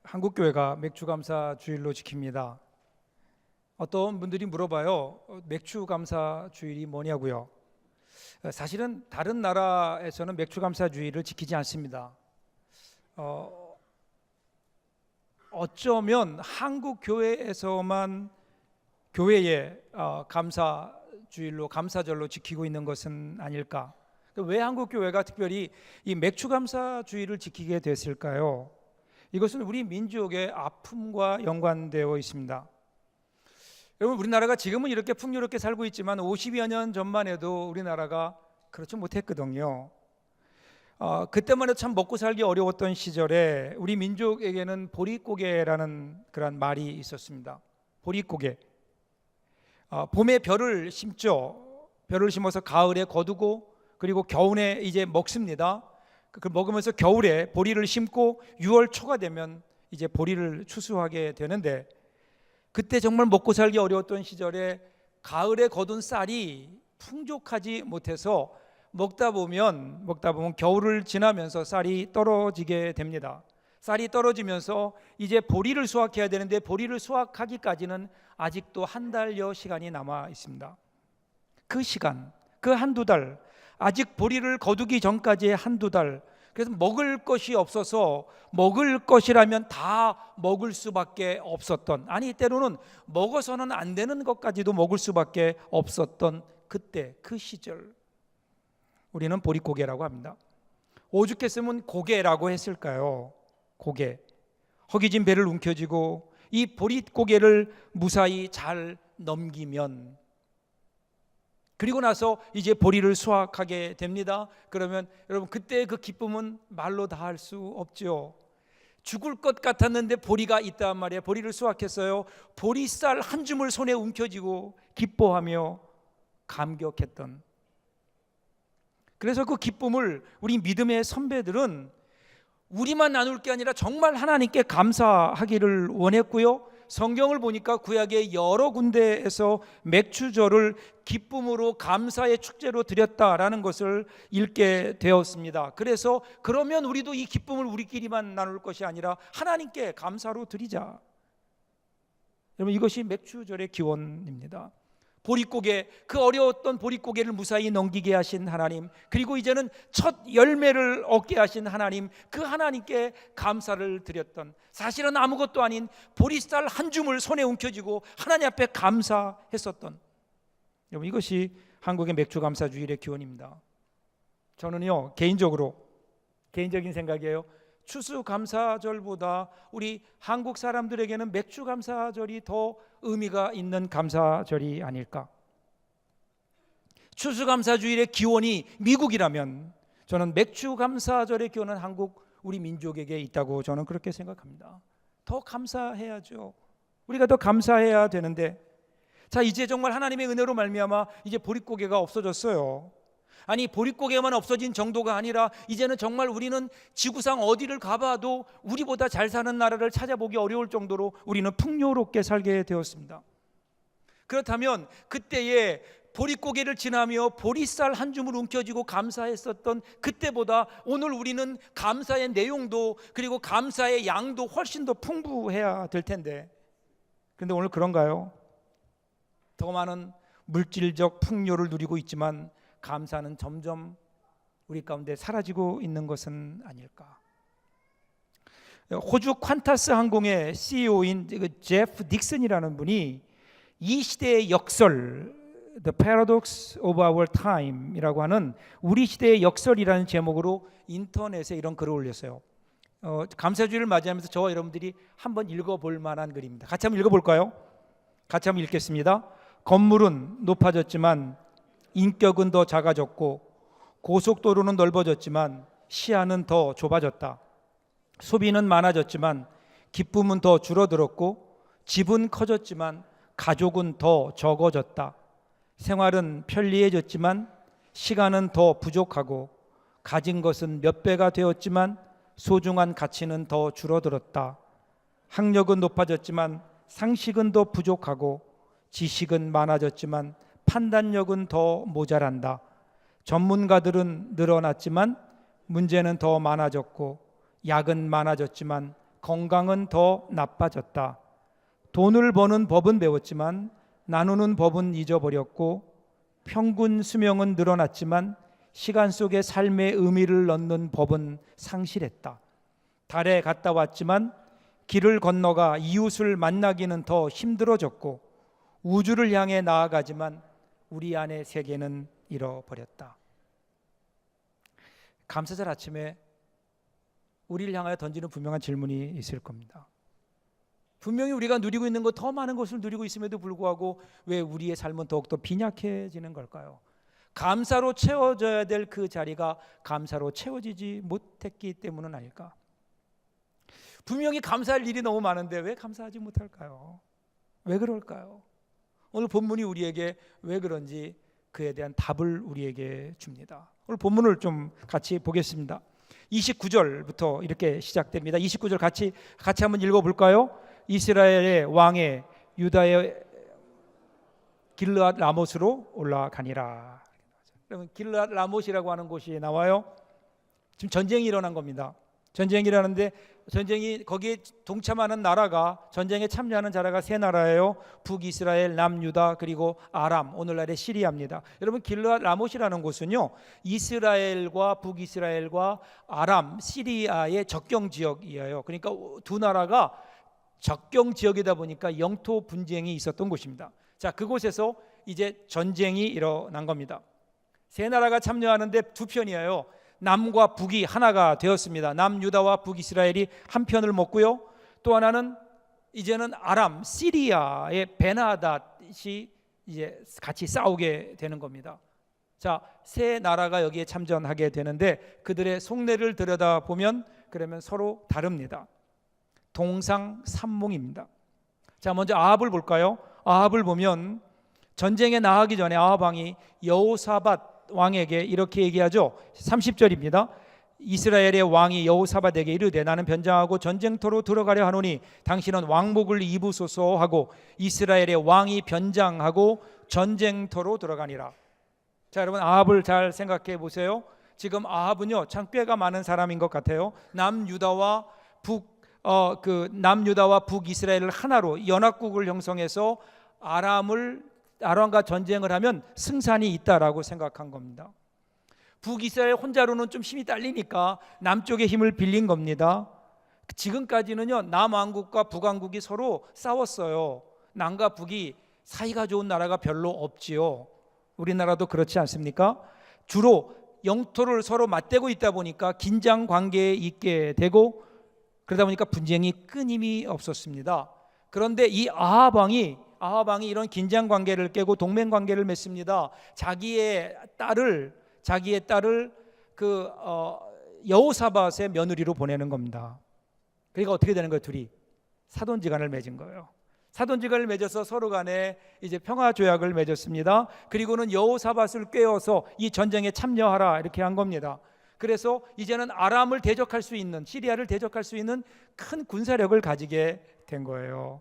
한국 교회가 맥주 감사 주일로 지킵니다. 어떤 분들이 물어봐요. 맥주 감사 주일이 뭐냐고요. 사실은 다른 나라에서는 맥주 감사 주일을 지키지 않습니다. 어쩌면 한국 교회에서만 교회의 감사 주일로 감사절로 지키고 있는 것은 아닐까. 왜 한국 교회가 특별히 이 맥주 감사 주일을 지키게 됐을까요? 이것은 우리 민족의 아픔과 연관되어 있습니다. 여러분, 우리나라가 지금은 이렇게 풍요롭게 살고 있지만 50여 년 전만 해도 우리나라가 그렇지 못했거든요. 그때만 해도 참 먹고 살기 어려웠던 시절에 우리 민족에게는 보릿고개라는 그런 말이 있었습니다. 보릿고개. 봄에 벼를 심죠. 벼를 심어서 가을에 거두고 그리고 겨울에 이제 먹습니다. 그 먹으면서 겨울에 보리를 심고 6월 초가 되면 이제 보리를 추수하게 되는데, 그때 정말 먹고 살기 어려웠던 시절에 가을에 거둔 쌀이 풍족하지 못해서 먹다 보면 겨울을 지나면서 쌀이 떨어지게 됩니다. 쌀이 떨어지면서 이제 보리를 수확해야 되는데 보리를 수확하기까지는 아직도 한 달여 시간이 남아 있습니다. 그 시간, 그 한두 달, 아직 보리를 거두기 전까지의 한두 달, 그래서 먹을 것이 없어서 먹을 것이라면 다 먹을 수밖에 없었던, 아니 때로는 먹어서는 안 되는 것까지도 먹을 수밖에 없었던 그때, 그 시절, 우리는 보릿고개라고 합니다. 오죽했으면 고개라고 했을까요? 고개. 허기진 배를 움켜쥐고 이 보릿고개를 무사히 잘 넘기면, 그리고 나서 이제 보리를 수확하게 됩니다. 그러면 여러분, 그때 그 기쁨은 말로 다 할 수 없죠. 죽을 것 같았는데 보리가 있단 말이에요. 보리를 수확했어요. 보리쌀 한 줌을 손에 움켜쥐고 기뻐하며 감격했던, 그래서 그 기쁨을 우리 믿음의 선배들은 우리만 나눌 게 아니라 정말 하나님께 감사하기를 원했고요. 성경을 보니까 구약의 여러 군데에서 맥주절을 기쁨으로 감사의 축제로 드렸다라는 것을 읽게 되었습니다. 그래서 그러면 우리도 이 기쁨을 우리끼리만 나눌 것이 아니라 하나님께 감사로 드리자. 여러분, 이것이 맥주절의 기원입니다. 보릿고개, 그 어려웠던 보릿고개를 무사히 넘기게 하신 하나님, 그리고 이제는 첫 열매를 얻게 하신 하나님, 그 하나님께 감사를 드렸던, 사실은 아무것도 아닌 보리쌀 한 줌을 손에 움켜쥐고 하나님 앞에 감사했었던, 여러분, 이것이 한국의 맥주 감사 주일의 기원입니다. 저는요, 개인적인 생각이에요. 추수감사절보다 우리 한국 사람들에게는 맥주감사절이 더 의미가 있는 감사절이 아닐까. 추수감사주일의 기원이 미국이라면 저는 맥주감사절의 기원은 한국, 우리 민족에게 있다고 저는 그렇게 생각합니다. 더 감사해야죠. 우리가 더 감사해야 되는데, 자, 이제 정말 하나님의 은혜로 말미암아 이제 보릿고개가 없어졌어요. 아니, 보릿고개만 없어진 정도가 아니라 이제는 정말 우리는 지구상 어디를 가봐도 우리보다 잘 사는 나라를 찾아보기 어려울 정도로 우리는 풍요롭게 살게 되었습니다. 그렇다면 그때에 보릿고개를 지나며 보리쌀 한 줌을 움켜쥐고 감사했었던 그때보다 오늘 우리는 감사의 내용도 그리고 감사의 양도 훨씬 더 풍부해야 될 텐데, 그런데 오늘 그런가요? 더 많은 물질적 풍요를 누리고 있지만 감사는 점점 우리 가운데 사라지고 있는 것은 아닐까. 호주 퀀타스 항공의 CEO인 제프 닉슨이라는 분이 이 시대의 역설, The Paradox of Our Time이라고 하는 우리 시대의 역설이라는 제목으로 인터넷에 이런 글을 올렸어요. 감사주일을 맞이하면서 저와 여러분들이 한번 읽어볼 만한 글입니다. 같이 한번 읽어볼까요? 같이 한번 읽겠습니다. 건물은 높아졌지만 인격은 더 작아졌고, 고속도로는 넓어졌지만 시야는 더 좁아졌다. 소비는 많아졌지만 기쁨은 더 줄어들었고, 집은 커졌지만 가족은 더 적어졌다. 생활은 편리해졌지만 시간은 더 부족하고, 가진 것은 몇 배가 되었지만 소중한 가치는 더 줄어들었다. 학력은 높아졌지만 상식은 더 부족하고, 지식은 많아졌지만 판단력은 더 모자란다. 전문가들은 늘어났지만 문제는 더 많아졌고, 약은 많아졌지만 건강은 더 나빠졌다. 돈을 버는 법은 배웠지만 나누는 법은 잊어버렸고, 평균 수명은 늘어났지만 시간 속에 삶의 의미를 넣는 법은 상실했다. 달에 갔다 왔지만 길을 건너가 이웃을 만나기는 더 힘들어졌고, 우주를 향해 나아가지만 우리 안의 세계는 잃어버렸다. 감사절 아침에 우리를 향하여 던지는 분명한 질문이 있을 겁니다. 분명히 우리가 누리고 있는 것, 더 많은 것을 누리고 있음에도 불구하고 왜 우리의 삶은 더욱더 빈약해지는 걸까요? 감사로 채워져야 될 그 자리가 감사로 채워지지 못했기 때문은 아닐까? 분명히 감사할 일이 너무 많은데 왜 감사하지 못할까요? 왜 그럴까요? 오늘 본문이 우리에게 왜 그런지 그에 대한 답을 우리에게 줍니다. 오늘 본문을 좀 같이 보겠습니다. 29절부터 이렇게 시작됩니다. 29절 같이 한번 읽어볼까요? 이스라엘의 왕의 유다의 길르앗 라못으로 올라가니라. 그러면 길르앗 라못이라고 하는 곳이 나와요. 지금 전쟁이 일어난 겁니다. 전쟁이 일어나는데 전쟁이 거기에 동참하는 나라가, 전쟁에 참여하는 나라가 세 나라예요. 북이스라엘, 남유다, 그리고 아람, 오늘날의 시리아입니다. 여러분, 길르앗 라못이라는 곳은요, 이스라엘과 북이스라엘과 아람, 시리아의 접경 지역이에요. 그러니까 두 나라가 접경 지역이다 보니까 영토 분쟁이 있었던 곳입니다. 자, 그곳에서 이제 전쟁이 일어난 겁니다. 세 나라가 참여하는데 두 편이에요. 남과 북이 하나가 되었습니다. 남유다와 북이스라엘이 한 편을 먹고요. 또 하나는 이제는 아람, 시리아의 베나닷이 이제 같이 싸우게 되는 겁니다. 자, 세 나라가 여기에 참전하게 되는데 그들의 속내를 들여다보면 그러면 서로 다릅니다. 동상삼몽입니다. 자, 먼저 아합을 볼까요? 아합을 보면 전쟁에 나가기 전에 아합 왕이 여호사밧 왕에게 이렇게 얘기하죠. 30절입니다. 이스라엘의 왕이 여호사밧에게 이르되 나는 변장하고 전쟁터로 들어가려 하노니 당신은 왕복을 입으소서 하고 이스라엘의 왕이 변장하고 전쟁터로 들어가니라. 자, 여러분, 아합을 잘 생각해 보세요. 지금 아합은요, 참 꾀가 많은 사람인 것 같아요. 남유다와 북이스라엘을 하나로 연합국을 형성해서 아람과 전쟁을 하면 승산이 있다라고 생각한 겁니다. 북이스라엘 혼자로는 좀 힘이 딸리니까 남쪽의 힘을 빌린 겁니다. 지금까지는요, 남왕국과 북왕국이 서로 싸웠어요. 남과 북이 사이가 좋은 나라가 별로 없지요. 우리나라도 그렇지 않습니까? 주로 영토를 서로 맞대고 있다 보니까 긴장 관계에 있게 되고, 그러다 보니까 분쟁이 끊임이 없었습니다. 그런데 이 아합 왕이 이런 긴장 관계를 깨고 동맹 관계를 맺습니다. 자기의 딸을 여호사밧의 며느리로 보내는 겁니다. 그러니까 어떻게 되는 거예요? 둘이 사돈지간을 맺은 거예요. 사돈지간을 맺어서 서로 간에 이제 평화 조약을 맺었습니다. 그리고는 여호사밧을 꿰어서 이 전쟁에 참여하라 이렇게 한 겁니다. 그래서 이제는 아람을 대적할 수 있는, 시리아를 대적할 수 있는 큰 군사력을 가지게 된 거예요.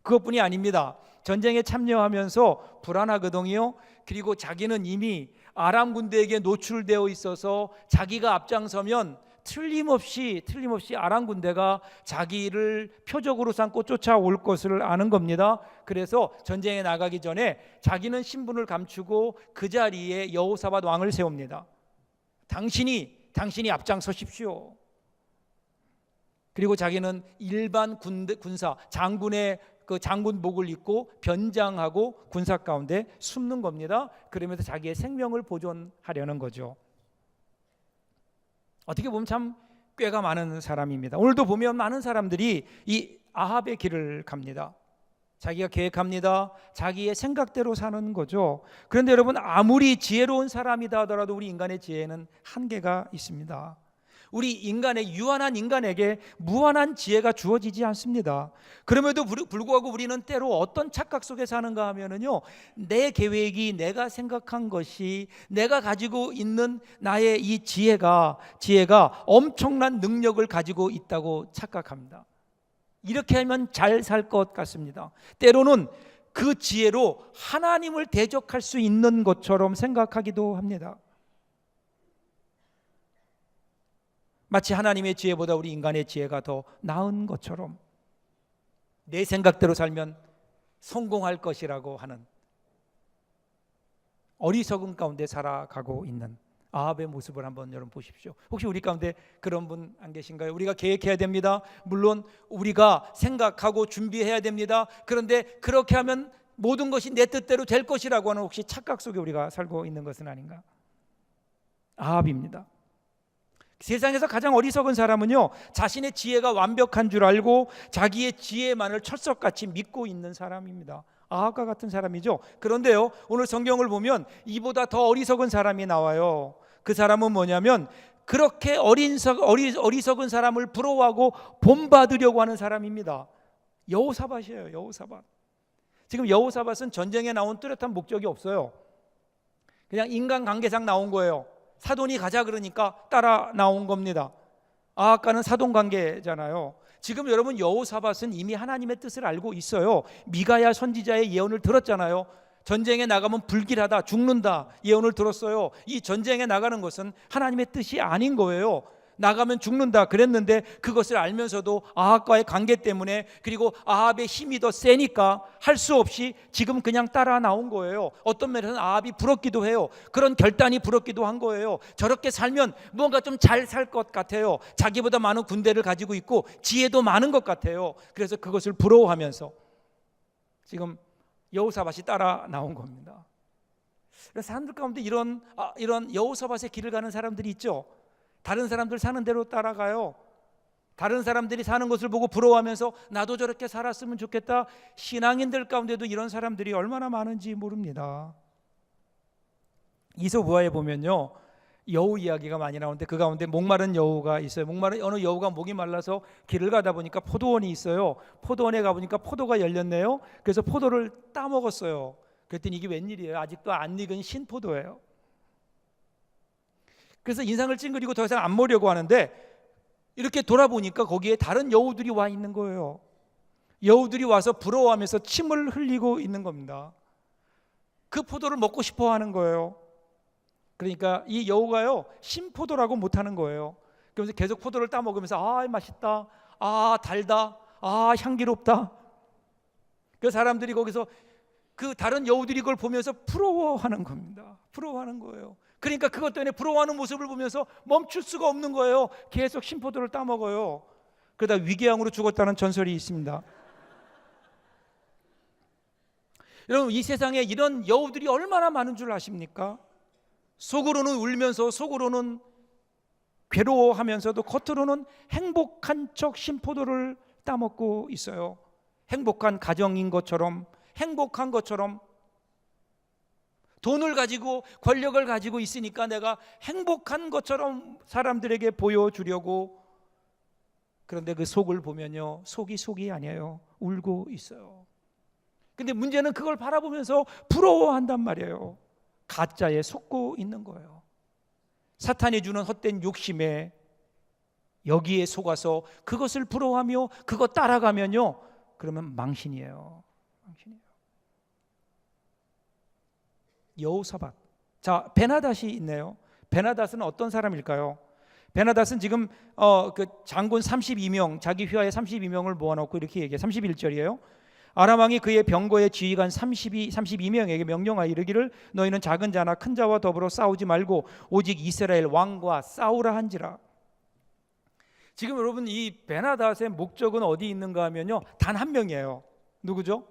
그것뿐이 아닙니다. 전쟁에 참여하면서 불안하거든요. 그리고 자기는 이미 아람 군대에게 노출되어 있어서 자기가 앞장서면 틀림없이 아람 군대가 자기를 표적으로 삼고 쫓아올 것을 아는 겁니다. 그래서 전쟁에 나가기 전에 자기는 신분을 감추고 그 자리에 여호사밧 왕을 세웁니다. 당신이 앞장서십시오. 그리고 자기는 일반 군사 장군의 그 장군복을 입고 변장하고 군사 가운데 숨는 겁니다. 그러면서 자기의 생명을 보존하려는 거죠. 어떻게 보면 참 꾀가 많은 사람입니다. 오늘도 보면 많은 사람들이 이 아합의 길을 갑니다. 자기가 계획합니다. 자기의 생각대로 사는 거죠. 그런데 여러분, 아무리 지혜로운 사람이다 하더라도 우리 인간의 지혜는 한계가 있습니다. 우리 유한한 인간에게 무한한 지혜가 주어지지 않습니다. 그럼에도 불구하고 우리는 때로 어떤 착각 속에 사는가 하면은요, 내 계획이, 내가 생각한 것이, 내가 가지고 있는 나의 이 지혜가 엄청난 능력을 가지고 있다고 착각합니다. 이렇게 하면 잘 살 것 같습니다. 때로는 그 지혜로 하나님을 대적할 수 있는 것처럼 생각하기도 합니다. 마치 하나님의 지혜보다 우리 인간의 지혜가 더 나은 것처럼 내 생각대로 살면 성공할 것이라고 하는 어리석음 가운데 살아가고 있는 아합의 모습을 한번 여러분 보십시오. 혹시 우리 가운데 그런 분 안 계신가요? 우리가 계획해야 됩니다. 물론 우리가 생각하고 준비해야 됩니다. 그런데 그렇게 하면 모든 것이 내 뜻대로 될 것이라고 하는 혹시 착각 속에 우리가 살고 있는 것은 아닌가? 아합입니다. 세상에서 가장 어리석은 사람은요, 자신의 지혜가 완벽한 줄 알고 자기의 지혜만을 철석같이 믿고 있는 사람입니다. 아합과 같은 사람이죠. 그런데요, 오늘 성경을 보면 이보다 더 어리석은 사람이 나와요. 그 사람은 뭐냐면 그렇게 어리석은 사람을 부러워하고 본받으려고 하는 사람입니다. 여호사밧이에요. 여호사밧. 지금 여호사밧은 전쟁에 나온 뚜렷한 목적이 없어요. 그냥 인간관계상 나온 거예요. 사돈이 가자 그러니까 따라 나온 겁니다. 아합과는 사돈관계잖아요. 지금 여러분 여호사밧은 이미 하나님의 뜻을 알고 있어요. 미가야 선지자의 예언을 들었잖아요. 전쟁에 나가면 불길하다, 죽는다 예언을 들었어요. 이 전쟁에 나가는 것은 하나님의 뜻이 아닌 거예요. 나가면 죽는다 그랬는데 그것을 알면서도 아합과의 관계 때문에, 그리고 아합의 힘이 더 세니까 할 수 없이 지금 그냥 따라 나온 거예요. 어떤 면에서는 아합이 부럽기도 해요. 그런 결단이 부럽기도 한 거예요. 저렇게 살면 뭔가 좀 잘 살 것 같아요. 자기보다 많은 군대를 가지고 있고 지혜도 많은 것 같아요. 그래서 그것을 부러워하면서 지금 여호사밧이 따라 나온 겁니다. 그래서 사람들 가운데 이런 여호사밧의 길을 가는 사람들이 있죠. 다른 사람들 사는 대로 따라가요. 다른 사람들이 사는 것을 보고 부러워하면서 나도 저렇게 살았으면 좋겠다. 신앙인들 가운데도 이런 사람들이 얼마나 많은지 모릅니다. 이솝우화에 보면요, 여우 이야기가 많이 나오는데 그 가운데 목마른 여우가 있어요. 목마른 어느 여우가 목이 말라서 길을 가다 보니까 포도원이 있어요. 포도원에 가보니까 포도가 열렸네요. 그래서 포도를 따먹었어요. 그랬더니 이게 웬일이에요? 아직도 안 익은 신포도예요. 그래서 인상을 찡그리고 더 이상 안 먹으려고 하는데 이렇게 돌아보니까 거기에 다른 여우들이 와 있는 거예요. 여우들이 와서 부러워하면서 침을 흘리고 있는 겁니다. 그 포도를 먹고 싶어 하는 거예요. 그러니까 이 여우가요, 신포도라고 못하는 거예요. 그러면서 계속 포도를 따먹으면서 아 맛있다, 아 달다, 아 향기롭다. 그 사람들이 거기서 그 다른 여우들이 그걸 보면서 부러워하는 겁니다. 부러워하는 거예요. 그러니까 그것 때문에 부러워하는 모습을 보면서 멈출 수가 없는 거예요. 계속 신포도를 따먹어요. 그러다 위궤양으로 죽었다는 전설이 있습니다. 여러분, 이 세상에 이런 여우들이 얼마나 많은 줄 아십니까? 속으로는 울면서 속으로는 괴로워하면서도 겉으로는 행복한 척 신포도를 따먹고 있어요. 행복한 가정인 것처럼, 행복한 것처럼, 돈을 가지고 권력을 가지고 있으니까 내가 행복한 것처럼 사람들에게 보여주려고. 그런데 그 속을 보면요, 속이 아니에요. 울고 있어요. 근데 문제는 그걸 바라보면서 부러워한단 말이에요. 가짜에 속고 있는 거예요. 사탄이 주는 헛된 욕심에 여기에 속아서 그것을 부러워하며 그것 따라가면요, 그러면 망신이에요. 망신이에요. 여호사밧. 자, 베나닷이 있네요. 베나닷은 어떤 사람일까요? 베나닷은 지금 그 장군 32명, 자기 휘하에 32명을 모아놓고 이렇게 얘기해요. 31절이에요. 아람 왕이 그의 병거의 지휘관 32명에게 명령하여 이르기를 너희는 작은 자나 큰 자와 더불어 싸우지 말고 오직 이스라엘 왕과 싸우라 한지라. 지금 여러분, 이 베나닷의 목적은 어디 있는가 하면요, 단 한 명이에요. 누구죠?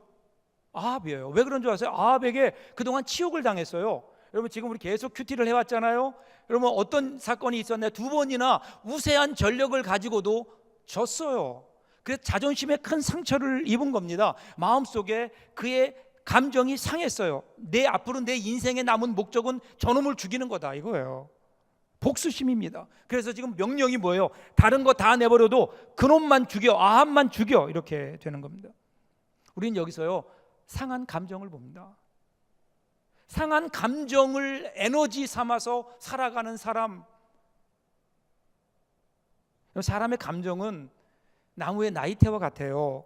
아합이에요. 왜 그런 줄 아세요? 아합에게 그동안 치욕을 당했어요. 여러분, 지금 우리 계속 큐티를 해왔잖아요. 여러분, 어떤 사건이 있었나요? 2번이나 우세한 전력을 가지고도 졌어요. 그래서 자존심에 큰 상처를 입은 겁니다. 마음속에 그의 감정이 상했어요. 앞으로 내 인생에 남은 목적은 저놈을 죽이는 거다 이거예요. 복수심입니다. 그래서 지금 명령이 뭐예요? 다른 거 다 내버려도 그놈만 죽여, 아합만 죽여, 이렇게 되는 겁니다. 우리는 여기서요, 상한 감정을 봅니다. 상한 감정을 에너지 삼아서 살아가는 사람. 사람의 감정은 나무의 나이테와 같아요.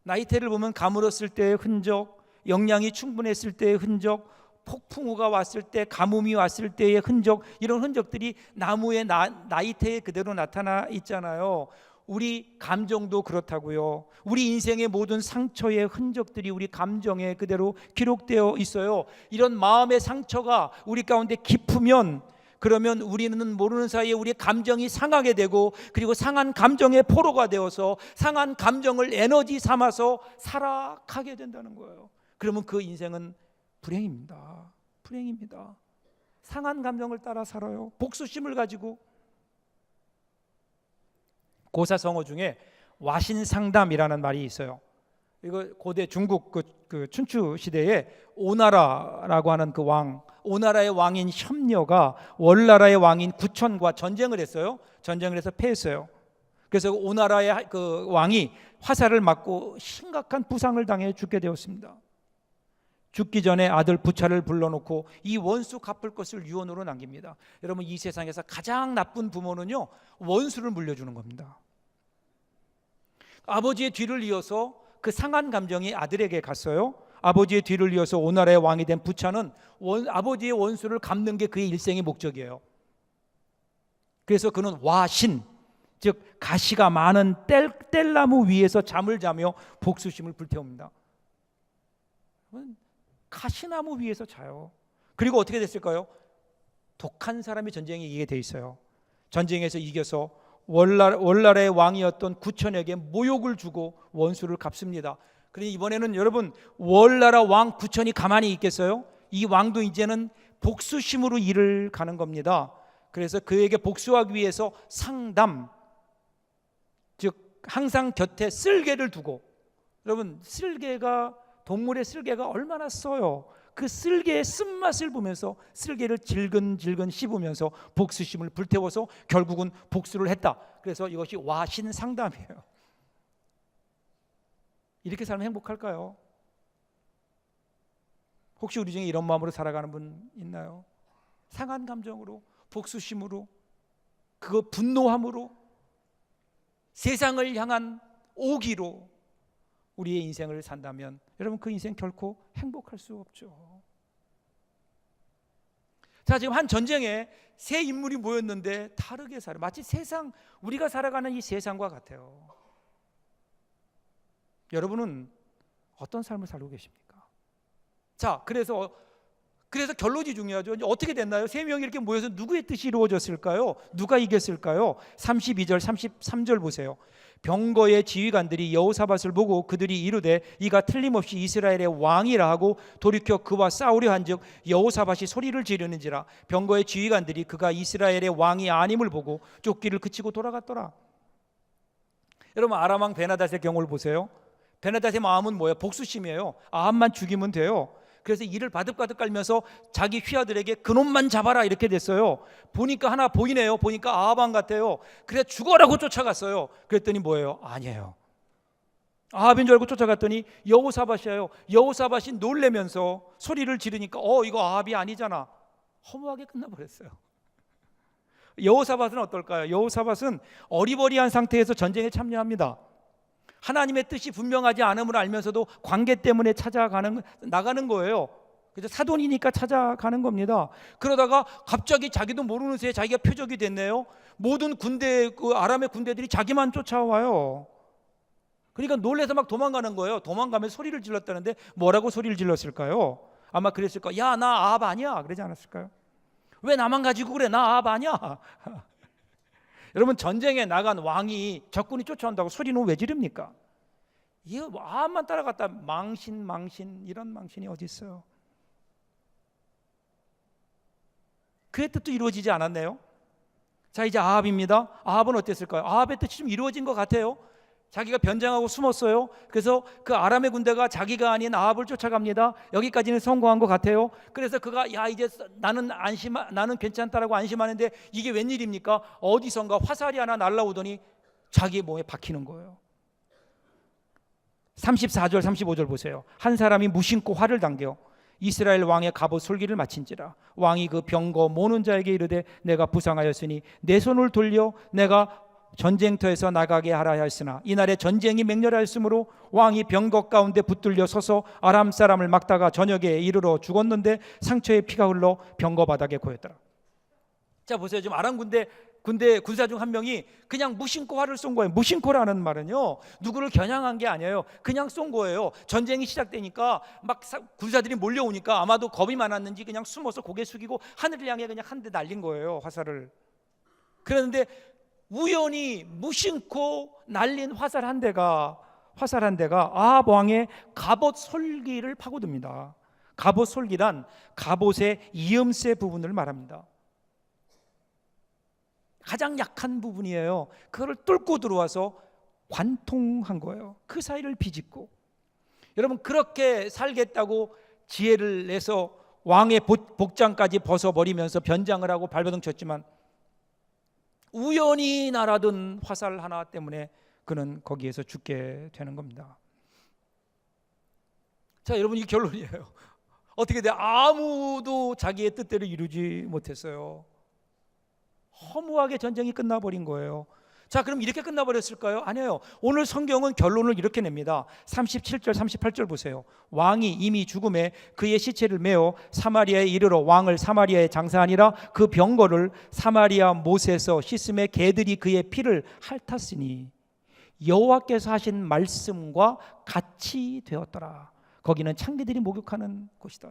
나이테를 보면 가물었을 때의 흔적, 영양이 충분했을 때의 흔적, 폭풍우가 왔을 때, 가뭄이 왔을 때의 흔적, 이런 흔적들이 나무의 나이테에 그대로 나타나 있잖아요. 우리 감정도 그렇다고요. 우리 인생의 모든 상처의 흔적들이 우리 감정에 그대로 기록되어 있어요. 이런 마음의 상처가 우리 가운데 깊으면, 그러면 우리는 모르는 사이에 우리 감정이 상하게 되고, 그리고 상한 감정의 포로가 되어서 상한 감정을 에너지 삼아서 살아가게 된다는 거예요. 그러면 그 인생은 불행입니다. 불행입니다. 상한 감정을 따라 살아요. 복수심을 가지고. 고사성어 중에 와신상담이라는 말이 있어요. 이거 고대 중국 그 춘추 시대에 오나라라고 하는 그 왕, 오나라의 왕인 협려가 월나라의 왕인 구천과 전쟁을 했어요. 전쟁을 해서 패했어요. 그래서 오나라의 그 왕이 화살을 맞고 심각한 부상을 당해 죽게 되었습니다. 죽기 전에 아들 부차를 불러놓고 이 원수 갚을 것을 유언으로 남깁니다. 여러분, 이 세상에서 가장 나쁜 부모는요, 원수를 물려주는 겁니다. 아버지의 뒤를 이어서 그 상한 감정이 아들에게 갔어요. 아버지의 뒤를 이어서 오나라의 왕이 된 부차는 아버지의 원수를 갚는 게 그의 일생의 목적이에요. 그래서 그는 와신, 즉 가시가 많은 뗄나무 위에서 잠을 자며 복수심을 불태웁니다. 가시나무 위에서 자요. 그리고 어떻게 됐을까요? 독한 사람이 전쟁에 이기게 돼 있어요. 전쟁에서 이겨서 월나라의 왕이었던 구천에게 모욕을 주고 원수를 갚습니다. 그러니 이번에는 여러분, 월나라 왕 구천이 가만히 있겠어요? 이 왕도 이제는 복수심으로 일을 가는 겁니다. 그래서 그에게 복수하기 위해서 상담, 즉 항상 곁에 쓸개를 두고, 여러분, 동물의 쓸개가 얼마나 써요. 그 쓸개의 쓴맛을 보면서 쓸개를 질근질근 씹으면서 복수심을 불태워서 결국은 복수를 했다. 그래서 이것이 와신상담이에요. 이렇게 살면 행복할까요? 혹시 우리 중에 이런 마음으로 살아가는 분 있나요? 상한 감정으로, 복수심으로, 그 분노함으로, 세상을 향한 오기로 우리의 인생을 산다면 여러분, 그 인생 결코 행복할 수 없죠. 자, 지금 한 전쟁에 세 인물이 모였는데 다르게 살아요. 마치 우리가 살아가는 이 세상과 같아요. 여러분은 어떤 삶을 살고 계십니까? 자, 그래서 결론이 중요하죠. 어떻게 됐나요? 세 명이 이렇게 모여서 누구의 뜻이 이루어졌을까요? 누가 이겼을까요? 32절, 33절 보세요. 병거의 지휘관들이 여호사밧을 보고 그들이 이르되 이가 틀림없이 이스라엘의 왕이라 하고 돌이켜 그와 싸우려 한즉 여호사밧이 소리를 지르는지라. 병거의 지휘관들이 그가 이스라엘의 왕이 아님을 보고 쫓기를 그치고 돌아갔더라. 여러분, 아람 왕 베나닷의 경우를 보세요. 베나닷의 마음은 뭐예요? 복수심이에요. 아합만 죽이면 돼요. 그래서 이를 바득바득 깔면서 자기 휘하들에게 그놈만 잡아라 이렇게 됐어요. 보니까 하나 보이네요. 보니까 아합 왕 같아요. 그래 죽어라고 쫓아갔어요. 그랬더니 뭐예요? 아니에요. 아합인 줄 알고 쫓아갔더니 여호사밧이에요. 여호사밧이 놀래면서 소리를 지르니까 이거 아합이 아니잖아. 허무하게 끝나버렸어요. 여호사밧은 어떨까요? 여호사밧은 어리버리한 상태에서 전쟁에 참여합니다. 하나님의 뜻이 분명하지 않음을 알면서도 관계 때문에 나가는 거예요. 그래서 사돈이니까 찾아가는 겁니다. 그러다가 갑자기 자기도 모르는 새에 자기가 표적이 됐네요. 모든 아람의 군대들이 자기만 쫓아와요. 그러니까 놀래서 막 도망가는 거예요. 도망가면 소리를 질렀다는데 뭐라고 소리를 질렀을까요? 아마 그랬을 거예요. 야, 나 아합 아니야. 그러지 않았을까요? 왜 나만 가지고 그래? 나 아합 아니야. 여러분, 전쟁에 나간 왕이 적군이 쫓아온다고 소리는 왜 지릅니까? 이거 아합만 따라갔다 망신 이런 망신이 어디 있어요? 그의 뜻도 이루어지지 않았네요. 자, 이제 아합입니다. 아합은 어땠을까요? 아합의 뜻이 좀 이루어진 것 같아요. 자기가 변장하고 숨었어요. 그래서 그 아람의 군대가 자기가 아닌 아합을 쫓아갑니다. 여기까지는 성공한 것 같아요. 그래서 그가 이제 나는 괜찮다라고 안심하는데 이게 웬일입니까? 어디선가 화살이 하나 날라오더니 자기 몸에 박히는 거예요. 34절 35절 보세요. 한 사람이 무심코 활을 당겨 이스라엘 왕의 갑옷 솔기를 마친지라. 왕이 그 병거 모는 자에게 이르되 내가 부상하였으니 내 손을 돌려 내가 전쟁터에서 나가게 하라 하였으나 이날에 전쟁이 맹렬하였으므로 왕이 병거 가운데 붙들려 서서 아람 사람을 막다가 저녁에 이르러 죽었는데 상처에 피가 흘러 병거 바닥에 고였더라. 자 보세요. 지금 아람 군대 군사 중 한 명이 그냥 무심코 활을 쏜 거예요. 무심코라는 말은요, 누구를 겨냥한 게 아니에요. 그냥 쏜 거예요. 전쟁이 시작되니까 막 군사들이 몰려오니까 아마도 겁이 많았는지 그냥 숨어서 고개 숙이고 하늘을 향해 그냥 한 대 날린 거예요, 화살을. 그런데 우연히 무심코 날린 화살 한 대가 아합 왕의 갑옷 솔기를 파고듭니다. 갑옷 솔기란 갑옷의 이음새 부분을 말합니다. 가장 약한 부분이에요. 그걸 뚫고 들어와서 관통한 거예요. 그 사이를 비집고. 여러분, 그렇게 살겠다고 지혜를 내서 왕의 복장까지 벗어버리면서 변장을 하고 발버둥 쳤지만 우연히 날아든 화살 하나 때문에 그는 거기에서 죽게 되는 겁니다. 자, 여러분, 이 결론이에요. 어떻게 돼? 아무도 자기의 뜻대로 이루지 못했어요. 허무하게 전쟁이 끝나버린 거예요. 자, 그럼 이렇게 끝나버렸을까요? 아니에요. 오늘 성경은 결론을 이렇게 냅니다. 37절 38절 보세요. 왕이 이미 죽음에 그의 시체를 메어 사마리아에 이르러 왕을 사마리아에 장사하니라. 그 병거를 사마리아 못에서 씻음에 개들이 그의 피를 핥았으니 여호와께서 하신 말씀과 같이 되었더라. 거기는 창기들이 목욕하는 곳이다.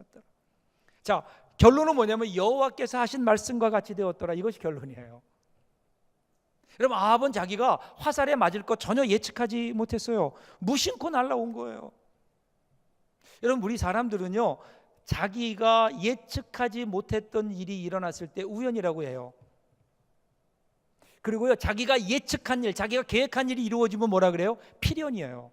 자, 결론은 뭐냐면 여호와께서 하신 말씀과 같이 되었더라. 이것이 결론이에요. 여러분, 아합은 자기가 화살에 맞을 것 전혀 예측하지 못했어요. 무심코 날아온 거예요. 여러분, 우리 사람들은요, 자기가 예측하지 못했던 일이 일어났을 때 우연이라고 해요. 그리고요, 자기가 예측한 일, 자기가 계획한 일이 이루어지면 뭐라 그래요? 필연이에요.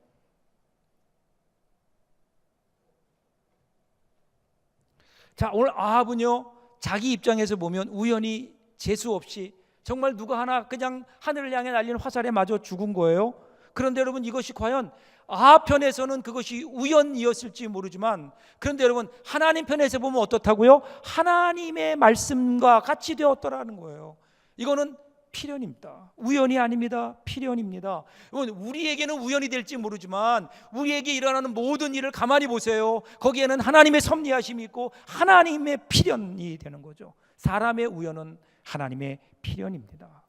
자, 오늘 아합은요, 자기 입장에서 보면 우연히 재수 없이 정말 누가 하나 그냥 하늘을 향해 날리는 화살에 맞아 죽은 거예요. 그런데 여러분, 이것이 과연 아합 편에서는 그것이 우연이었을지 모르지만, 그런데 여러분, 하나님 편에서 보면 어떻다고요? 하나님의 말씀과 같이 되었더라는 거예요. 이거는 필연입니다. 우연이 아닙니다. 필연입니다. 우리에게는 우연이 될지 모르지만 우리에게 일어나는 모든 일을 가만히 보세요. 거기에는 하나님의 섭리하심이 있고 하나님의 필연이 되는 거죠. 사람의 우연은 하나님의 필연입니다.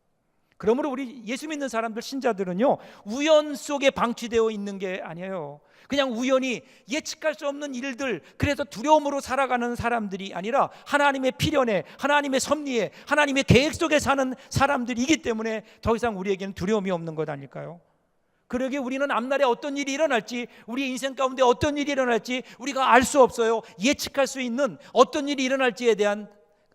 그러므로 우리 예수 믿는 사람들, 신자들은요, 우연 속에 방치되어 있는 게 아니에요. 그냥 우연히 예측할 수 없는 일들, 그래서 두려움으로 살아가는 사람들이 아니라 하나님의 필연에, 하나님의 섭리에, 하나님의 계획 속에 사는 사람들이기 때문에 더 이상 우리에게는 두려움이 없는 것 아닐까요? 그러기에 우리는 앞날에 어떤 일이 일어날지, 우리 인생 가운데 어떤 일이 일어날지 우리가 알 수 없어요. 예측할 수 있는 어떤 일이 일어날지에 대한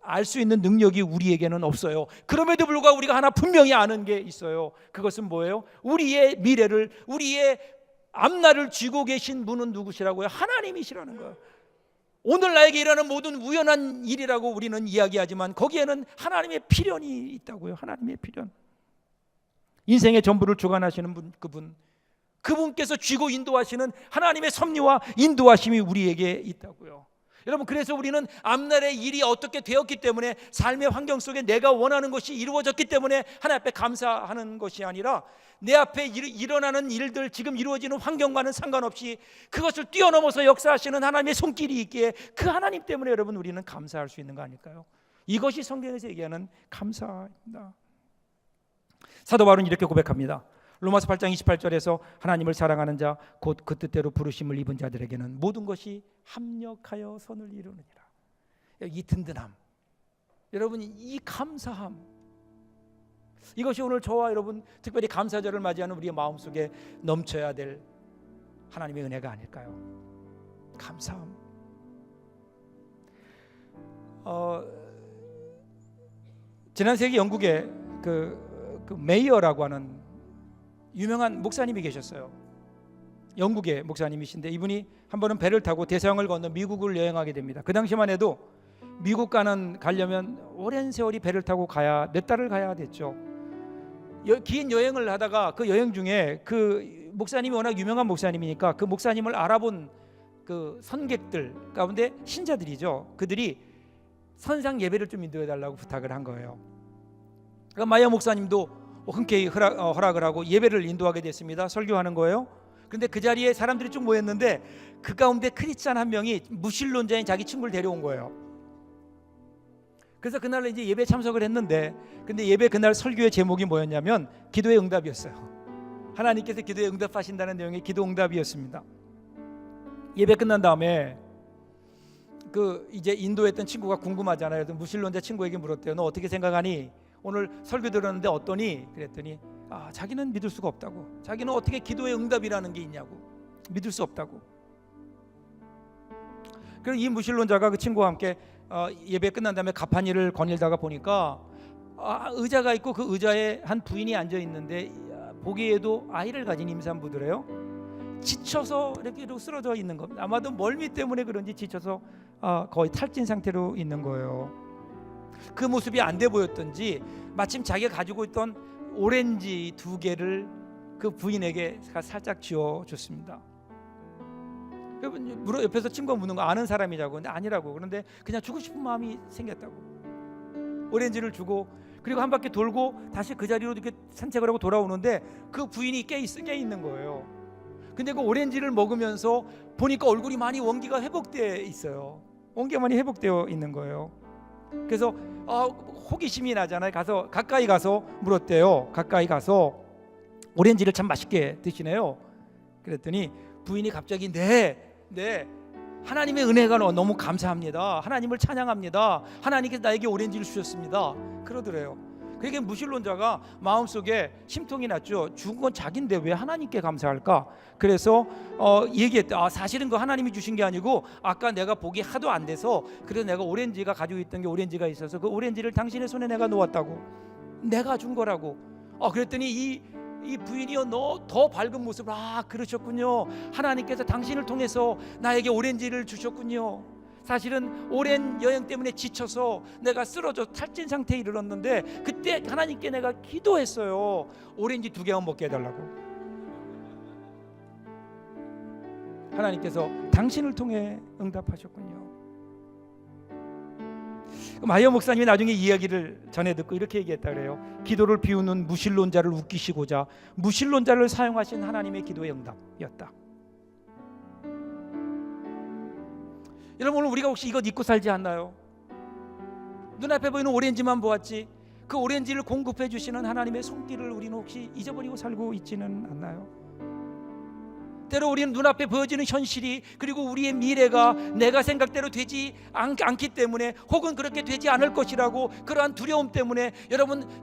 알 수 있는 능력이 우리에게는 없어요. 그럼에도 불구하고 우리가 하나 분명히 아는 게 있어요. 그것은 뭐예요? 우리의 미래를, 우리의 앞날을 쥐고 계신 분은 누구시라고요? 하나님이시라는 거예요. 오늘 나에게 일어나는 모든 우연한 일이라고 우리는 이야기하지만 거기에는 하나님의 필연이 있다고요. 하나님의 필연. 인생의 전부를 주관하시는 분, 그분께서 쥐고 인도하시는 하나님의 섭리와 인도하심이 우리에게 있다고요. 여러분, 그래서 우리는 앞날의 일이 어떻게 되었기 때문에, 삶의 환경 속에 내가 원하는 것이 이루어졌기 때문에 하나님 앞에 감사하는 것이 아니라, 내 앞에 일어나는 일들, 지금 이루어지는 환경과는 상관없이 그것을 뛰어넘어서 역사하시는 하나님의 손길이 있기에 그 하나님 때문에 여러분, 우리는 감사할 수 있는 거 아닐까요? 이것이 성경에서 얘기하는 감사입니다. 사도 바울은 이렇게 고백합니다. 로마서 8장 28절에서 하나님을 사랑하는 자, 곧 그 뜻대로 부르심을 입은 자들에게는 모든 것이 합력하여 선을 이루느니라. 이 든든함, 여러분, 이 감사함, 이것이 오늘 저와 여러분, 특별히 감사절을 맞이하는 우리의 마음속에 넘쳐야 될 하나님의 은혜가 아닐까요? 감사함. 지난 세기 영국에 그 메이어라고 하는 유명한 목사님이 계셨어요. 영국의 목사님이신데, 이분이 한 번은 배를 타고 대서양을 건너 미국을 여행하게 됩니다. 그 당시만 해도 미국 가려면 오랜 세월이 배를 타고 가야, 몇 달을 가야 됐죠. 긴 여행을 하다가 그 여행 중에 그 목사님이 워낙 유명한 목사님이니까 그 목사님을 알아본 그 선객들 가운데 신자들이죠. 그들이 선상 예배를 좀 인도해 달라고 부탁을 한 거예요. 그러니까 마이어 목사님도 흔쾌히 허락을 하고 예배를 인도하게 됐습니다. 설교하는 거예요. 근데 그 자리에 사람들이 쭉 모였는데 그 가운데 크리스찬 한 명이 무신론자인 자기 친구를 데려온 거예요. 그래서 그날 이제 예배 참석을 했는데, 근데 예배 그날 설교의 제목이 뭐였냐면 기도의 응답이었어요. 하나님께서 기도에 응답하신다는 내용의 기도 응답이었습니다. 예배 끝난 다음에 그 이제 인도했던 친구가 궁금하잖아요. 그래서 무신론자 친구에게 물었대요. 너 어떻게 생각하니? 오늘 설교 들었는데 어떠니? 그랬더니 자기는 믿을 수가 없다고. 자기는 어떻게 기도의 응답이라는 게 있냐고. 믿을 수 없다고. 그래서 이 무신론자가 그 친구와 함께 예배 끝난 다음에 가판일을 거닐다가 보니까 의자가 있고 그 의자에 한 부인이 앉아 있는데 보기에도 아이를 가진 임산부더래요. 지쳐서 이렇게 쓰러져 있는 겁니다. 아마도 멀미 때문에 그런지 지쳐서 거의 탈진 상태로 있는 거예요. 그 모습이 안 돼 보였던지 마침 자기가 가지고 있던 오렌지 2개를 그 부인에게 살짝 쥐어줬습니다. 옆에서 친구가 묻는 거 아는 사람이냐고. 근데 아니라고. 그런데 그냥 주고 싶은 마음이 생겼다고. 오렌지를 주고 그리고 한 바퀴 돌고 다시 그 자리로 이렇게 산책을 하고 돌아오는데 그 부인이 깨 있는 거예요. 근데 그 오렌지를 먹으면서 보니까 얼굴이 많이 원기가 회복되어 있어요. 원기가 많이 회복되어 있는 거예요. 그래서 호기심이 나잖아요. 가까이 가서 물었대요. 가까이 가서 오렌지를 참 맛있게 드시네요. 그랬더니 부인이 갑자기 네 하나님의 은혜가 너무 감사합니다. 하나님을 찬양합니다. 하나님께서 나에게 오렌지를 주셨습니다. 그러더래요. 그러니까 무신론자가 마음속에 심통이 났죠. 죽은 건 자기인데 왜 하나님께 감사할까? 그래서 얘기했다. 사실은 그 하나님이 주신 게 아니고 아까 내가 복이 하도 안 돼서 그래서 내가 오렌지가 가지고 있던 게 오렌지가 있어서 그 오렌지를 당신의 손에 내가 놓았다고. 내가 준 거라고. 그랬더니 이 부인이요 더 밝은 모습으로 그러셨군요. 하나님께서 당신을 통해서 나에게 오렌지를 주셨군요. 사실은 오랜 여행 때문에 지쳐서 내가 쓰러져 탈진 상태에 이르렀는데 그때 하나님께 내가 기도했어요. 오렌지 2개만 먹게 해달라고. 하나님께서 당신을 통해 응답하셨군요. 마이어 목사님이 나중에 이야기를 전해 듣고 이렇게 얘기했다 그래요. 기도를 비우는 무신론자를 웃기시고자 무신론자를 사용하신 하나님의 기도의 응답이었다. 여러분 오늘 우리가 혹시 이것 잊고 살지 않나요? 눈앞에 보이는 오렌지만 보았지 그 오렌지를 공급해 주시는 하나님의 손길을 우리는 혹시 잊어버리고 살고 있지는 않나요? 때로 우리는 눈앞에 보여지는 현실이 그리고 우리의 미래가 내가 생각대로 되지 않기 때문에 혹은 그렇게 되지 않을 것이라고 그러한 두려움 때문에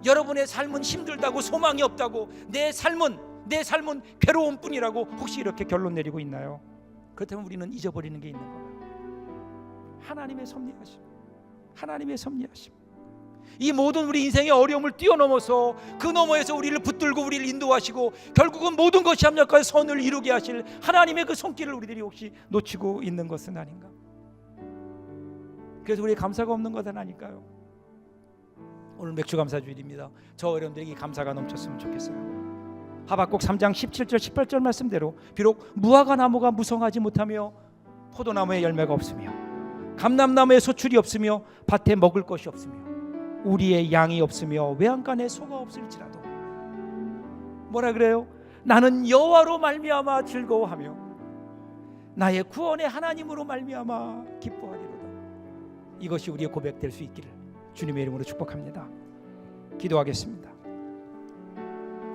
여러분의 삶은 힘들다고 소망이 없다고 내 삶은 괴로움 뿐이라고 혹시 이렇게 결론 내리고 있나요? 그렇다면 우리는 잊어버리는 게 있는 거예요. 하나님의 섭리하심, 하나님의 섭리하심. 이 모든 우리 인생의 어려움을 뛰어넘어서 그 너머에서 우리를 붙들고 우리를 인도하시고 결국은 모든 것이 합력하여 선을 이루게 하실 하나님의 그 손길을 우리들이 혹시 놓치고 있는 것은 아닌가? 그래서 우리의 감사가 없는 것 아닐까요? 오늘 맥주감사주일입니다. 저 어려움들에게 감사가 넘쳤으면 좋겠어요. 하박국 3장 17절 18절 말씀대로 비록 무화과 나무가 무성하지 못하며 포도나무에 열매가 없으며 감람나무에 소출이 없으며 밭에 먹을 것이 없으며 우리의 양이 없으며 외양간에 소가 없을지라도 뭐라 그래요? 나는 여호와로 말미암아 즐거워하며 나의 구원의 하나님으로 말미암아 기뻐하리로다. 이것이 우리의 고백될 수 있기를 주님의 이름으로 축복합니다. 기도하겠습니다.